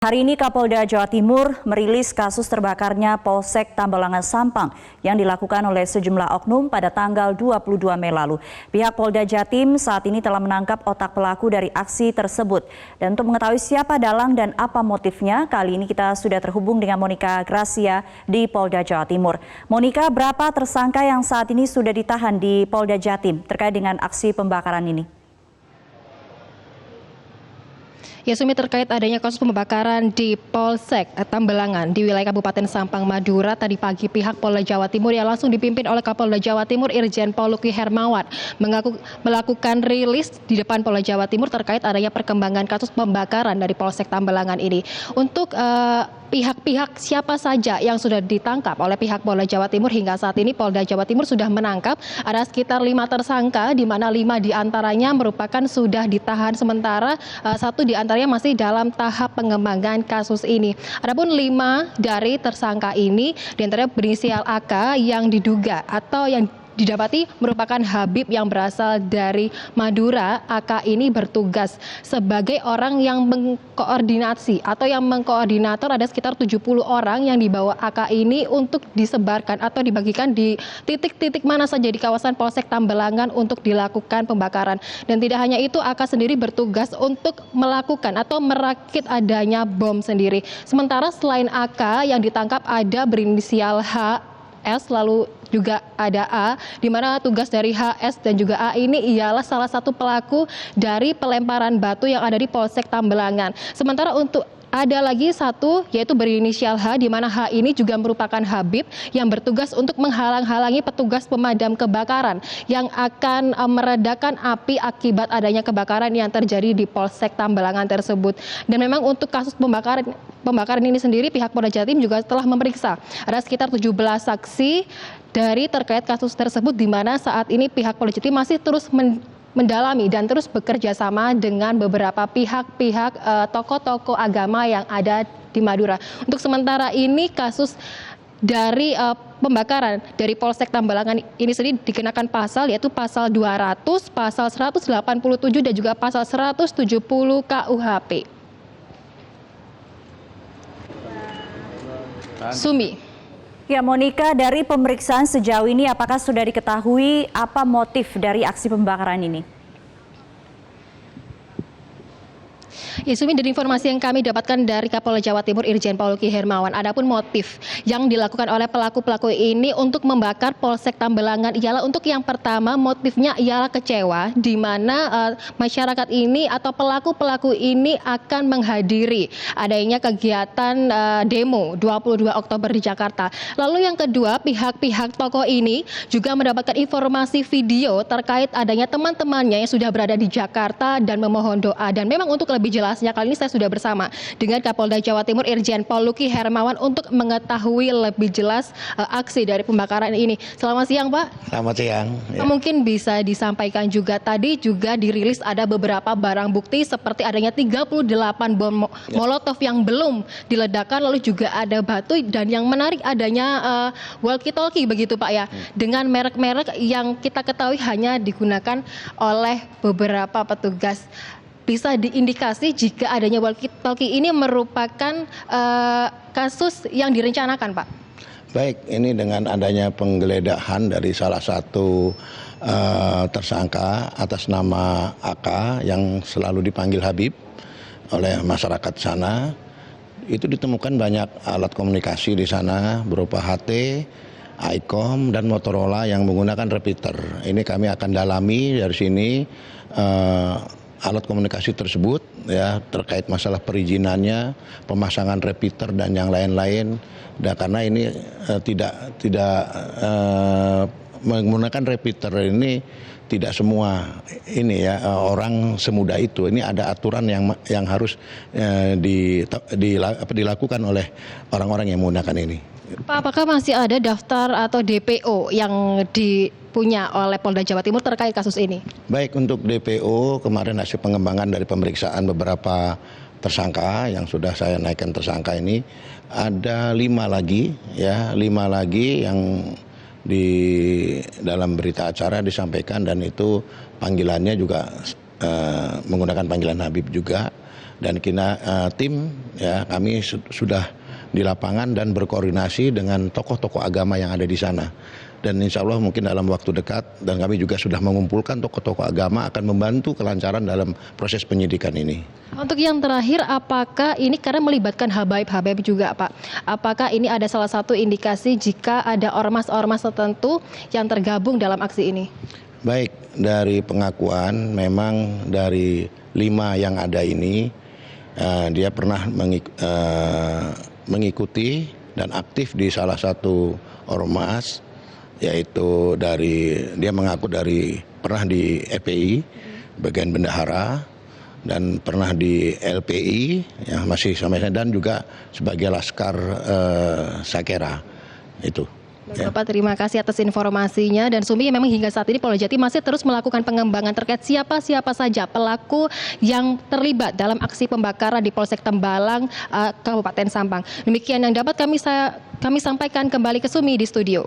Hari ini Kapolda Jawa Timur merilis kasus terbakarnya Polsek Tambelangan Sampang yang dilakukan oleh sejumlah oknum pada tanggal 22 Mei lalu. Pihak Polda Jatim saat ini telah menangkap otak pelaku dari aksi tersebut. Dan untuk mengetahui siapa dalang dan apa motifnya, kali ini kita sudah terhubung dengan Monica Gracia di Polda Jawa Timur. Monica, berapa tersangka yang saat ini sudah ditahan di Polda Jatim terkait dengan aksi pembakaran ini? Ya, Sumi, terkait adanya kasus pembakaran di Polsek Tambelangan di wilayah Kabupaten Sampang, Madura, tadi pagi pihak Polda Jawa Timur yang langsung dipimpin oleh Kapolda Jawa Timur Irjen Pol Luki Hermawan melakukan rilis di depan Polda Jawa Timur terkait adanya perkembangan kasus pembakaran dari Polsek Tambelangan ini. Untuk pihak-pihak siapa saja yang sudah ditangkap oleh pihak Polda Jawa Timur hingga saat ini Polda Jawa Timur sudah menangkap ada sekitar 5 tersangka, di mana 5 diantaranya merupakan sudah ditahan sementara, 1 diantaranya masih dalam tahap pengembangan kasus ini. Adapun 5 dari tersangka ini diantaranya berinisial AK yang diduga atau yang didapati merupakan Habib yang berasal dari Madura. AK ini bertugas sebagai orang yang mengkoordinasi atau yang mengkoordinator ada sekitar 70 orang yang dibawa AK ini untuk disebarkan atau dibagikan di titik-titik mana saja di kawasan Polsek Tambelangan untuk dilakukan pembakaran. Dan tidak hanya itu, AK sendiri bertugas untuk melakukan atau merakit adanya bom sendiri. Sementara selain AK yang ditangkap ada berinisial HS, lalu juga ada A, di mana tugas dari HS dan juga A ini ialah salah satu pelaku dari pelemparan batu yang ada di Polsek Tambelangan. Sementara untuk ada lagi 1 yaitu berinisial H, di mana H ini juga merupakan Habib yang bertugas untuk menghalang-halangi petugas pemadam kebakaran yang akan meredakan api akibat adanya kebakaran yang terjadi di Polsek Tambelangan tersebut. Dan memang untuk kasus pembakaran ini sendiri pihak Polda Jatim juga telah memeriksa ada sekitar 17 saksi dari terkait kasus tersebut, di mana saat ini pihak Polda Jatim masih terus mendalami dan terus bekerja sama dengan beberapa pihak-pihak tokoh-tokoh agama yang ada di Madura. Untuk sementara ini kasus dari pembakaran dari Polsek Tambelangan ini sendiri dikenakan pasal yaitu pasal 200, pasal 187 dan juga pasal 170 KUHP. Sumi. Ya, Monica, dari pemeriksaan sejauh ini apakah sudah diketahui apa motif dari aksi pembakaran ini? Ya, Sumi, dari informasi yang kami dapatkan dari Kapolda Jawa Timur Irjen Pol Luki Hermawan, adapun motif yang dilakukan oleh pelaku-pelaku ini untuk membakar Polsek Tambelangan ialah untuk yang pertama motifnya ialah kecewa, di mana masyarakat ini atau pelaku-pelaku ini akan menghadiri adanya kegiatan demo 22 Oktober di Jakarta. Lalu yang kedua, pihak-pihak tokoh ini juga mendapatkan informasi video terkait adanya teman-temannya yang sudah berada di Jakarta dan memohon doa. Dan memang untuk lebih jelasnya, kali ini saya sudah bersama dengan Kapolda Jawa Timur Irjen Pol Luki Hermawan untuk mengetahui lebih jelas aksi dari pembakaran ini. Selamat siang, Pak. Selamat siang. Ya. Mungkin bisa disampaikan juga tadi juga dirilis ada beberapa barang bukti seperti adanya 38 bom molotov yang belum diledakkan, lalu juga ada batu, dan yang menarik adanya walkie-talkie begitu, Pak, ya, dengan merek-merek yang kita ketahui hanya digunakan oleh beberapa petugas. Bisa diindikasi jika adanya walkie-talkie ini merupakan kasus yang direncanakan, Pak? Baik, ini dengan adanya penggeledahan dari salah satu tersangka atas nama AK yang selalu dipanggil Habib oleh masyarakat sana, itu ditemukan banyak alat komunikasi di sana berupa HT, ICOM, dan Motorola yang menggunakan repeater. Ini kami akan dalami dari sini alat komunikasi tersebut, ya, terkait masalah perizinannya, pemasangan repeater dan yang lain-lain. Dan karena ini tidak menggunakan repeater ini tidak semua ini, ya, orang semudah itu. Ini ada aturan yang harus dilakukan oleh orang-orang yang menggunakan ini. Pak, apakah masih ada daftar atau DPO yang dipunya oleh Polda Jawa Timur terkait kasus ini? Baik, untuk DPO kemarin hasil pengembangan dari pemeriksaan beberapa tersangka yang sudah saya naikkan tersangka ini ada 5 lagi, ya, 5 lagi yang di dalam berita acara disampaikan, dan itu panggilannya juga menggunakan panggilan Habib juga. dan tim ya kami sudah di lapangan dan berkoordinasi dengan tokoh-tokoh agama yang ada di sana. Dan insya Allah mungkin dalam waktu dekat, dan kami juga sudah mengumpulkan tokoh-tokoh agama akan membantu kelancaran dalam proses penyidikan ini. Untuk yang terakhir, apakah ini karena melibatkan habaib juga Pak? Apakah ini ada salah satu indikasi jika ada ormas-ormas tertentu yang tergabung dalam aksi ini? Baik, dari pengakuan memang dari 5 yang ada ini, dia pernah mengikuti dan aktif di salah satu ormas, yaitu dia mengaku pernah di EPI bagian bendahara dan pernah di LPI ya masih sampai dan juga sebagai laskar Sakera itu. Bapak, terima kasih atas informasinya. Dan Sumi, memang hingga saat ini Polda Jatim masih terus melakukan pengembangan terkait siapa saja pelaku yang terlibat dalam aksi pembakaran di Polsek Tembalang, Kabupaten Sampang. Demikian yang dapat kami sampaikan. Kembali ke Sumi di studio.